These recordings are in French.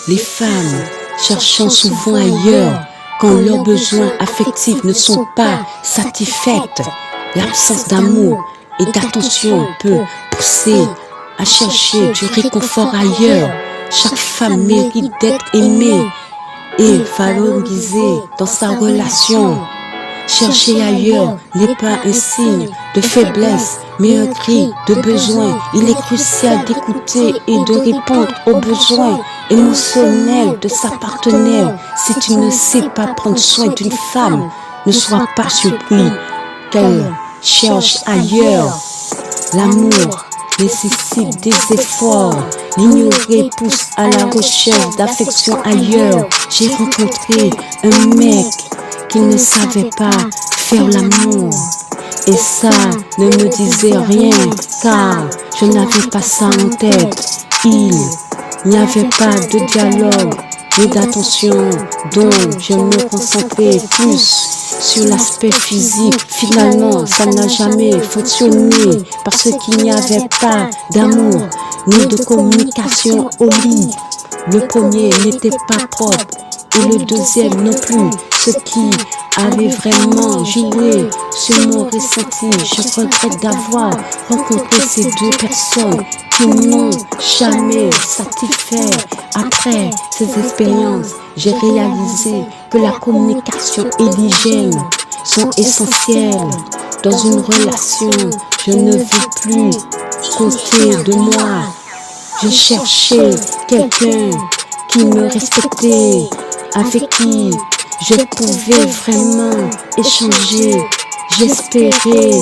Les femmes cherchant souvent ailleurs quand leurs besoins affectifs ne sont pas satisfaits. L'absence d'amour et d'attention peut pousser à chercher du réconfort ailleurs. Chaque femme mérite d'être aimée et valorisée dans sa relation. Chercher ailleurs n'est pas un signe de faiblesse, mais un cri de besoin. Il est crucial d'écouter et de répondre aux besoins émotionnels de sa partenaire. Si tu ne sais pas prendre soin d'une femme, ne sois pas surpris qu'elle cherche ailleurs. L'amour nécessite des efforts. L'ignorer pousse à la recherche d'affection ailleurs. J'ai rencontré un mec qui ne savait pas faire l'amour. Et ça ne me disait rien, car je n'avais pas ça en tête. Il n'y avait pas de dialogue ni d'attention, donc je me concentrais plus sur l'aspect physique. Finalement, ça n'a jamais fonctionné parce qu'il n'y avait pas d'amour ni de communication au lit. Le premier n'était pas propre et le deuxième non plus, ce qui avait vraiment joué sur mon ressenti. Je regrette d'avoir rencontré ces deux personnes qui n'ont jamais satisfait. Après ces expériences, j'ai réalisé que la communication et l'hygiène sont essentielles dans une relation. Je ne veux plus compter de moi. Je cherchais quelqu'un qui me respectait, avec qui je pouvais vraiment échanger. J'espérais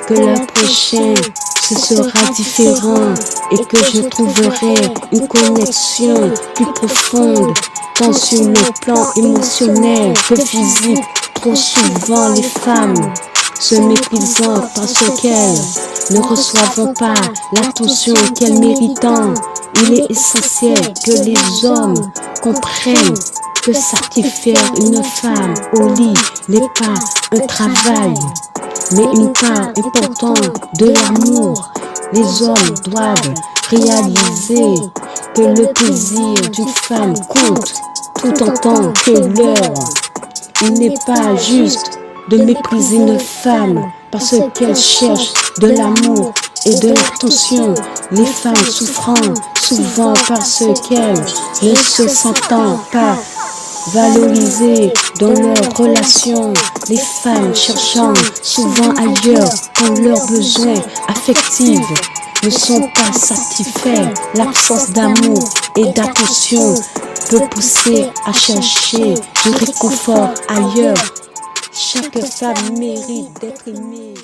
que le prochain ce sera différent et que je trouverai une connexion plus profonde, tant sur le plan émotionnel que physique. Trop souvent les femmes se méprisant parce qu'elles ne reçoivent pas l'attention qu'elles méritent. Il est essentiel que les hommes comprennent que satisfaire une femme au lit n'est pas un travail, mais une part importante de l'amour. Les hommes doivent réaliser que le plaisir d'une femme compte tout autant que leur. Il n'est pas juste de mépriser une femme parce qu'elle cherche de l'amour et de l'attention. Les femmes souffrant souvent parce qu'elles ne se sentent pas valorisées dans leurs relations. Les femmes cherchant souvent ailleurs quand leurs besoins affectifs ne sont pas satisfaits. L'absence d'amour et d'attention peut pousser à chercher du réconfort ailleurs. Chaque femme mérite d'être aimée.